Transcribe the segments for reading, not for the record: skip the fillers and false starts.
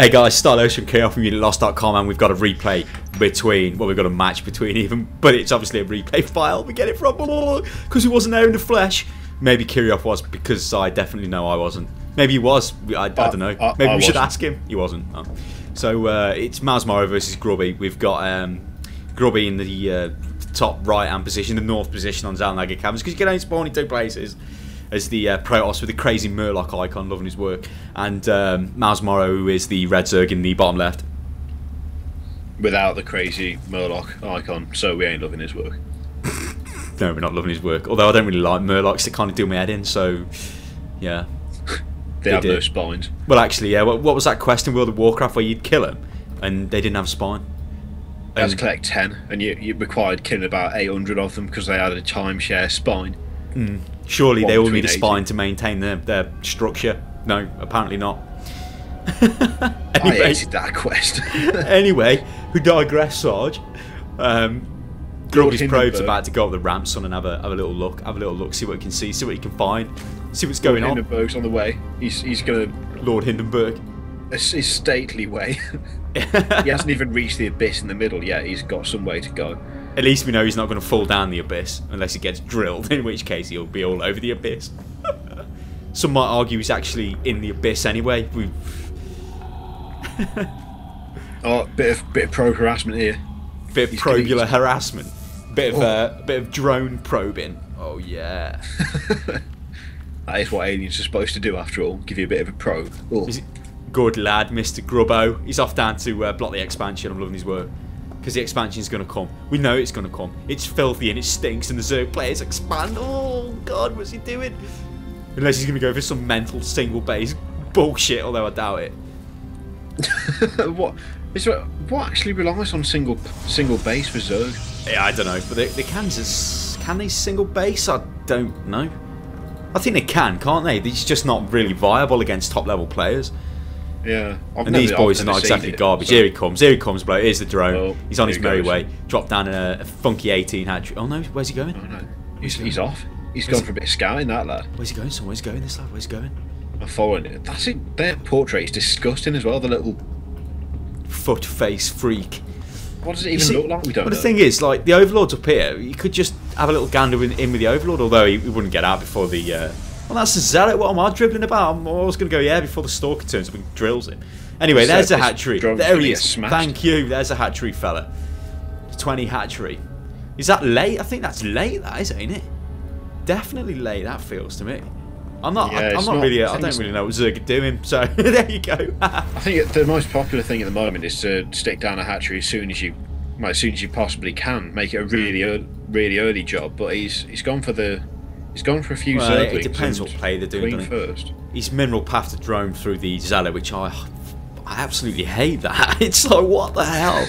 Hey guys, Stylosa from KR.com, and we've got a replay between, well, we've got a match between even, but it's obviously a replay file we get it from, because he wasn't there in the flesh. Maybe Kirioth was, because I definitely know I wasn't. Maybe he was, I don't know. Maybe we should ask him. He wasn't. Oh. So it's mouzMorroW versus Grubby. We've got Grubby in the top right-hand position, the north position on Xel'Naga Caverns, because you can only spawn in two places. As the Protoss with the crazy Murloc icon, loving his work, and mouzMorroW, who is the red Zerg in the bottom left. Without the crazy Murloc icon, so we ain't loving his work. No, we're not loving his work. Although I don't really like Murlocs, they kind of do my head in, so yeah. they have no spines. Well, actually, yeah, what was that quest in World of Warcraft where you'd kill them and they didn't have a spine? You had to collect 10, and you required killing about 800 of them because they had a timeshare spine. Surely they all need a spine to maintain their structure. No, apparently not. Anyway, I hated that quest. Anyway, we digress, Sarge. Grubby's probe's about to go up the ramp, son, and have a little look. Have a little look, see what he can see, see what he can find, see what's going on. Hindenburg's on the way. He's gonna... Lord Hindenburg. His stately way. He hasn't even reached the abyss in the middle yet. He's got some way to go. At least we know he's not going to fall down the abyss unless he gets drilled, in which case he'll be all over the abyss. Some might argue he's actually in the abyss anyway. Oh, bit of probe harassment here. Bit of probular harassment. Bit of drone probing. Oh yeah. That is what aliens are supposed to do, after all. Give you a bit of a probe. Good lad, Mr. Grubbo. He's off down to block the expansion. I'm loving his work. Because the expansion's going to come. We know it's going to come. It's filthy and it stinks and the Zerg players expand. Oh god, what's he doing? Unless he's going to go for some mental single base bullshit, although I doubt it. What actually relies on single base for Zerg? Yeah, I don't know. But the Kansas, can they single base? I don't know. I think they can't they? It's just not really viable against top level players. Yeah, and these boys are not exactly garbage. So. Here he comes, bloke. Here's the drone. Oh, he's on his merry way. Dropped down in a funky 18 hatch. Oh no, where's he going? Oh no, he's off. He's gone for a bit of scouting, that lad. Where's he going, son? Where's he going, this lad? Where's he going? I'm following it. That's it. Their portrait is disgusting as well. The little foot face freak. What does it even look like? We don't know. But the thing is, like, the Overlord's up here. You could just have a little gander in with the Overlord, although he wouldn't get out before the. Well, that's the Zealot. What am I dribbling about? I was going to go, yeah, before the Stalker turns up and drills him. Anyway, there's a hatchery. There he is. Thank you. There's a hatchery, fella. 20 hatchery. Is that late? I think that's late, that is, ain't it? Definitely late, that feels to me. I'm not. Yeah, I don't really know what Zerg are doing. So there you go. I think the most popular thing at the moment is to stick down a hatchery as soon as you possibly can. Make it a really early job. But he's gone for a few Zerglings. It depends what play they're doing. First. He's mineral path to drone through the Zealot, which I absolutely hate that. It's like, what the hell?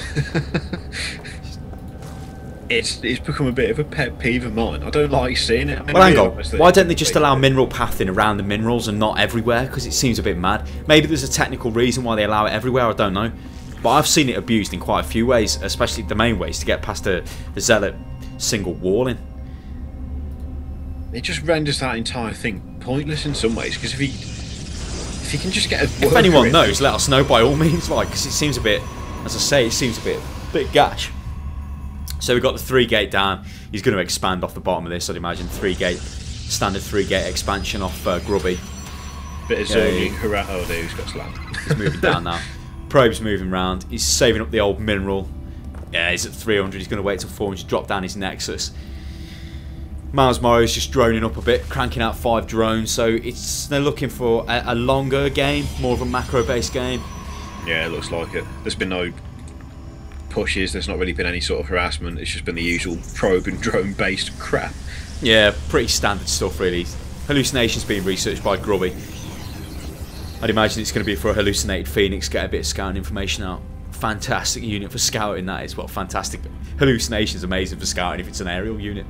It's become a bit of a pet peeve of mine. I don't like seeing it. Well, hang on. Why don't they just allow mineral pathing around the minerals and not everywhere? Because it seems a bit mad. Maybe there's a technical reason why they allow it everywhere. I don't know. But I've seen it abused in quite a few ways, especially the main ways to get past the Zealot single walling. It just renders that entire thing pointless in some ways. Because if he can just get a if anyone knows, let us know by all means. Like, because it seems a bit, as I say, it seems a bit gash. So we've got the 3-gate down. He's going to expand off the bottom of this, I'd imagine. Standard 3-gate expansion off Grubby. Bit of zoning. Hurrah! Oh, there he's got slammed. He's moving down now. Probe's moving round. He's saving up the old mineral. Yeah, he's at 300. He's going to wait till 400 to drop down his Nexus. mouzMorroW's just droning up a bit, cranking out 5 drones. So they're looking for a longer game, more of a macro-based game. Yeah, it looks like it. There's been no pushes, there's not really been any sort of harassment. It's just been the usual probe and drone based crap. Yeah, pretty standard stuff really. Hallucinations being researched by Grubby. I'd imagine it's going to be for a hallucinated Phoenix, get a bit of scouting information out. Fantastic unit for scouting, that is. Well, fantastic. Hallucination's amazing for scouting if it's an aerial unit.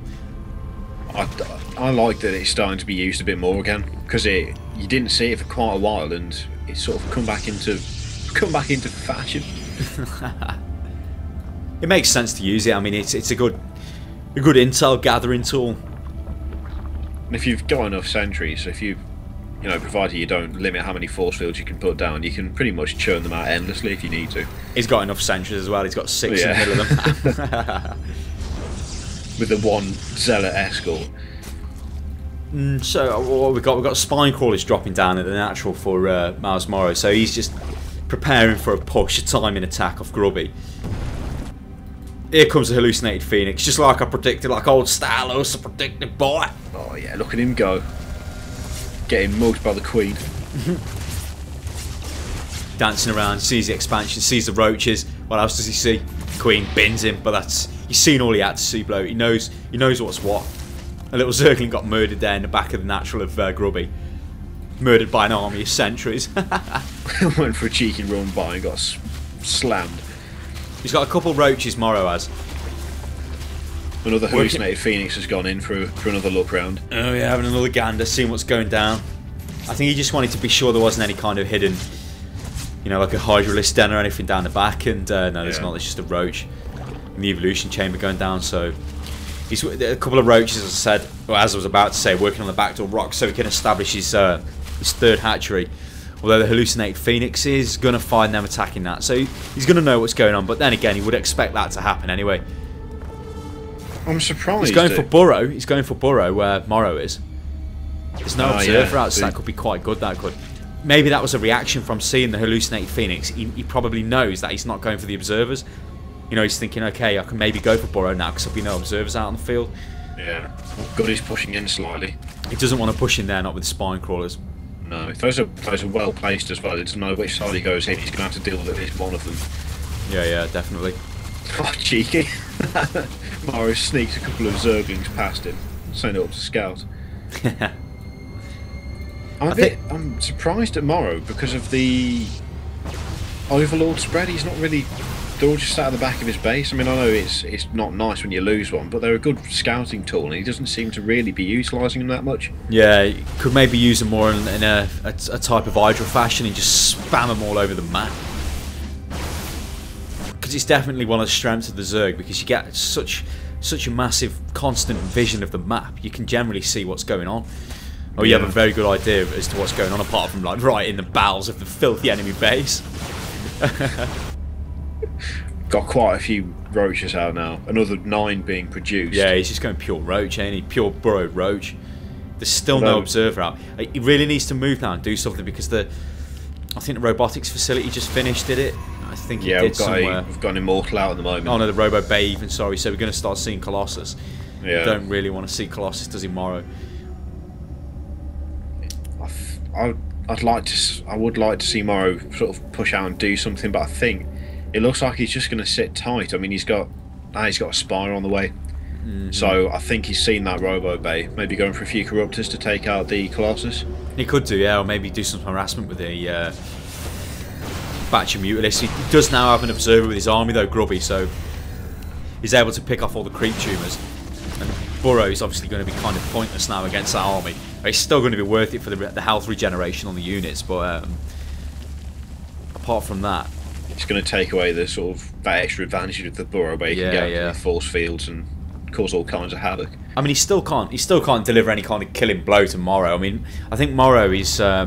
I like that it's starting to be used a bit more again, because you didn't see it for quite a while and it's sort of come back into fashion. It makes sense to use it. I mean, it's a good intel gathering tool. And if you've got enough sentries, if you you know, provided you don't limit how many force fields you can put down, you can pretty much churn them out endlessly if you need to. He's got enough sentries as well. He's got 6 in the middle of them. With the one zealot escort. So what we've got spine crawlers dropping down at the natural for mouzMorroW. So he's just preparing for a push, a timing attack off Grubby. Here comes the hallucinated phoenix, just like I predicted, like old Stylosa predicted, boy. Oh yeah, look at him go. Getting mugged by the queen. Dancing around, sees the expansion, sees the roaches. What else does he see? Queen bins him, but he's seen all he had to see, blow. He knows what's what. A little Zergling got murdered there in the back of the natural of Grubby. Murdered by an army of sentries. Went for a cheeky run by and got slammed. He's got a couple roaches, Morrow has. Another hallucinated phoenix has gone in for another look round. Oh yeah, having another gander, seeing what's going down. I think he just wanted to be sure there wasn't any kind of hidden, you know, like a hydralisk den or anything down the back, and no, there's not, it's just a roach. And the evolution chamber going down, so... He's a couple of roaches, as I said, or as I was about to say, working on the backdoor rock so he can establish his third hatchery. Although the hallucinated phoenix is going to find them attacking that, so he's going to know what's going on. But then again, he would expect that to happen anyway. I'm surprised. He's going for burrow. He's going for burrow where Morrow is. There's no observer out, so that could be quite good. That could. Maybe that was a reaction from seeing the hallucinated phoenix. He probably knows that he's not going for the observers. You know, he's thinking, okay, I can maybe go for burrow now because there'll be no observers out on the field. Yeah. Good, he's pushing in slightly. He doesn't want to push in there, not with the spine crawlers. No, those are well placed as well. He doesn't know which side he goes in. He's going to have to deal with at least one of them. Yeah, definitely. Oh, cheeky. Morrow sneaks a couple of Zerglings past him, send it up to scout. I'm surprised at Morrow because of the Overlord spread. He's not really... They're all just sat at the back of his base. I mean, I know it's not nice when you lose one, but they're a good scouting tool, and he doesn't seem to really be utilising them that much. Yeah, you could maybe use them more in a type of Hydra fashion and just spam them all over the map. Because it's definitely one of the strengths of the Zerg, because you get such a massive, constant vision of the map. You can generally see what's going on. Or you have a very good idea as to what's going on, apart from like right in the bowels of the filthy enemy base. Got quite a few roaches out now. Another 9 being produced. Yeah, he's just going pure roach, ain't he? Pure burrowed roach. There's still no observer out. He really needs to move now and do something, because I think the robotics facility just finished, did it? I think it did somewhere. We've got an immortal out at the moment. Oh no, the Robo Bay even, sorry. So we're going to start seeing Colossus. Yeah. Don't really want to see Colossus, does he, Morrow? I would like to see Morrow sort of push out and do something, but I think it looks like he's just going to sit tight. I mean, he's got a Spire on the way, so I think he's seen that Robo Bay. Maybe going for a few Corruptors to take out the Colossus. He could do, yeah, or maybe do some harassment with a batch of Mutalisks. He does now have an observer with his army though, Grubby, so he's able to pick off all the creep tumors. And Burrow is obviously going to be kind of pointless now against that army. It's still going to be worth it for the health regeneration on the units, but apart from that, it's going to take away the sort of that extra advantage of the Burrow Bay. You can get with force fields and cause all kinds of havoc. I mean, he still can't deliver any kind of killing blow to Morrow. I mean, I think Morrow is. I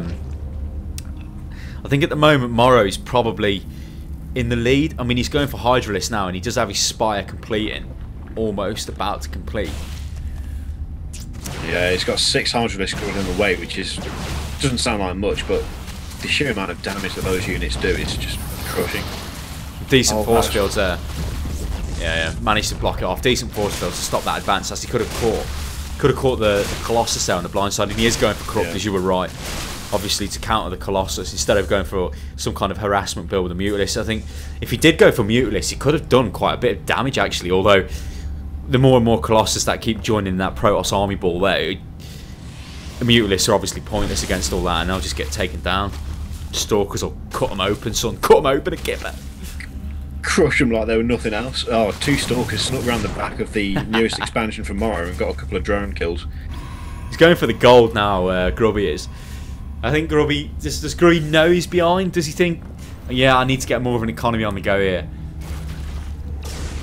think at the moment Morrow is probably in the lead. I mean, he's going for Hydralisk now, and he does have his Spire completing, almost about to complete. Yeah, he's got 6 Hydralisks coming in the way, which doesn't sound like much, but the sheer amount of damage that those units do is just crushing. Decent force fields there. Yeah, managed to block it off. Decent force fields to stop that advance, as he could have caught the Colossus there on the blind side, and he is going for Corrupt, as you were right. Obviously to counter the Colossus, instead of going for some kind of harassment build with the Mutalisks. I think if he did go for Mutalisks, he could have done quite a bit of damage actually, although the more and more Colossus that keep joining that Protoss army ball there, the Mutalisks are obviously pointless against all that, and they'll just get taken down. Stalkers will cut them open, son. Cut them open and get that. Crush them like they were nothing else. Oh, 2 Stalkers snuck around the back of the newest expansion from Morrow and got a couple of drone kills. He's going for the gold now, Grubby is. I think Grubby, does Grubby know he's behind? Does he think, yeah, I need to get more of an economy on the go here?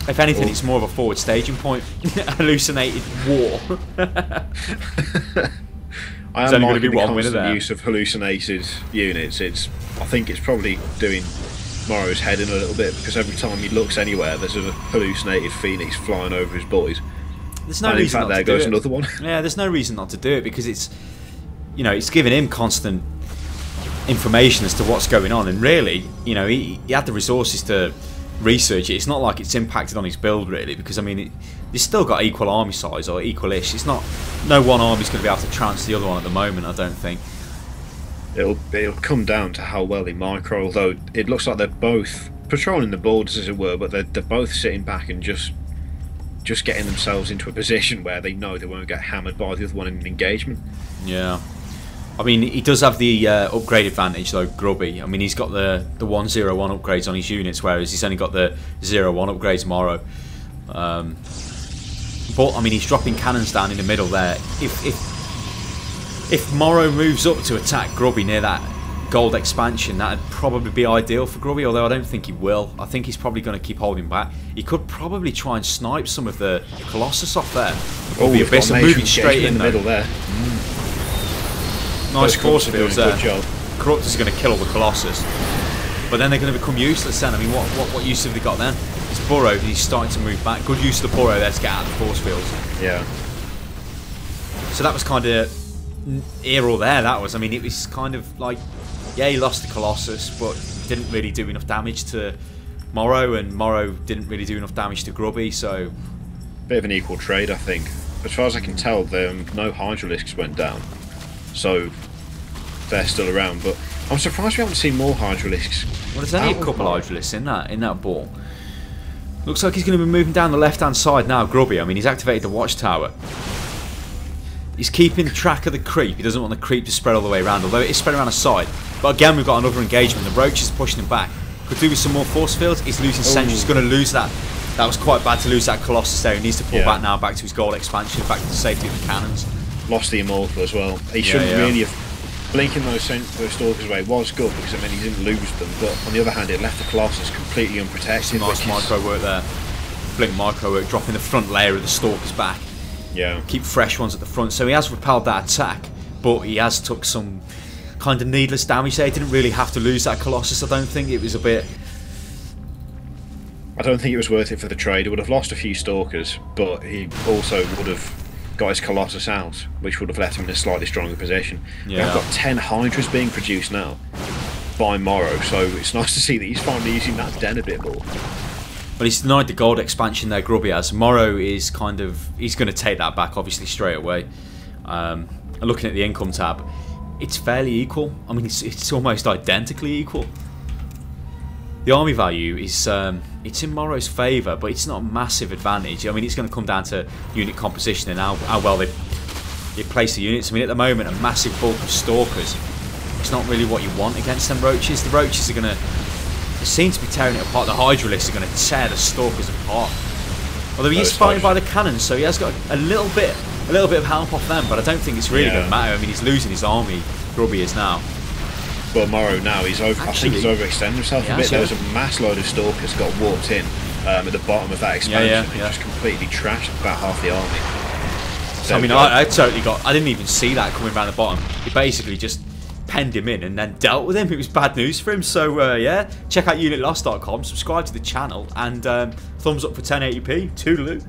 If anything, it's more of a forward staging point. Hallucinated war. I am liking the constant use of hallucinated units. I think it's probably doing Morrow's head in a little bit, because every time he looks anywhere, there's a hallucinated phoenix flying over his boys. There's no reason not to do it. There goes another one. Yeah, there's no reason not to do it, because it's, you know, it's giving him constant information as to what's going on, and really, you know, he had the resources to research it. It's not like it's impacted on his build really, because I mean, he's still got equal army size, or equal-ish. It's not, no one army's going to be able to trounce the other one at the moment, I don't think. It'll come down to how well they micro, although it looks like they're both patrolling the borders, as it were, but they're both sitting back and just getting themselves into a position where they know they won't get hammered by the other one in an engagement. Yeah. I mean, he does have the upgrade advantage though, Grubby. I mean, he's got the 101 upgrades on his units, whereas he's only got the 01 upgrades Morrow. But I mean, he's dropping cannons down in the middle there. If Morrow moves up to attack Grubby near that gold expansion, that'd probably be ideal for Grubby, although I don't think he will. I think he's probably going to keep holding back. He could probably try and snipe some of the Colossus off there. Oh, the Abyss are moving straight in the middle there. Nice force fields there. Corruptors is going to kill all the Colossus, but then they're going to become useless then. I mean, what use have they got then? He's burrowed and he's starting to move back. Good use of the burrow there to get out of the force fields. Yeah. So that was kind of era there, that was. I mean, it was kind of like, yeah, he lost the Colossus, but didn't really do enough damage to Morrow, and Morrow didn't really do enough damage to Grubby, so... Bit of an equal trade, I think. As far as I can tell, no Hydralisks went down, so they're still around, but I'm surprised we haven't seen more Hydralisks. Well, there's only a couple of Hydralisks in that ball. Looks like he's going to be moving down the left-hand side now, Grubby. I mean, he's activated the watchtower. He's keeping track of the creep. He doesn't want the creep to spread all the way around, although it is spread around the side. But again, we've got another engagement. The Roach is pushing him back. Could do with some more force fields. He's losing sentries. He's going to lose that. That was quite bad to lose that Colossus there. He needs to pull back now, back to his gold expansion, back to the safety of the cannons. Lost the Immortal as well. He shouldn't really have... Blinking those Stalkers away was good, because I mean, he didn't lose them, but on the other hand, it left the Colossus completely unprotected. Nice micro work there. Blink micro work, dropping the front layer of the Stalkers back. Yeah. Keep fresh ones at the front. So he has repelled that attack, but he has took some kind of needless damage there. He didn't really have to lose that Colossus, I don't think. It was a bit... I don't think it was worth it for the trade. He would have lost a few Stalkers, but he also would have got his Colossus out, which would have left him in a slightly stronger position. Yeah. We've got 10 Hydras being produced now by Morrow, so it's nice to see that he's finally using that den a bit more. But he's denied the gold expansion there, Grubby has. Morrow is kind of... He's going to take that back, obviously, straight away. Looking at the income tab, it's fairly equal. I mean, it's almost identically equal. The army value is... it's in Morrow's favour, but it's not a massive advantage. I mean, it's going to come down to unit composition and how well they place the units. I mean, at the moment, a massive bulk of Stalkers. It's not really what you want against them Roaches. The Roaches are going to... They seem to be tearing it apart. The Hydralisks are going to tear the Stalkers apart. Although he is fighting by the cannons, so he has got a little bit of help off them, but I don't think it's really going to matter. I mean, he's losing his army, Grubby is now. Well, Morrow now, I think he's overextended himself a bit. There was a mass load of Stalkers got warped in at the bottom of that expansion. He just completely trashed about half the army. So, I mean, I didn't even see that coming around the bottom. He basically just penned him in and then dealt with him. It was bad news for him. So yeah, check out unitloss.com, subscribe to the channel, and thumbs up for 1080p. Toodaloo.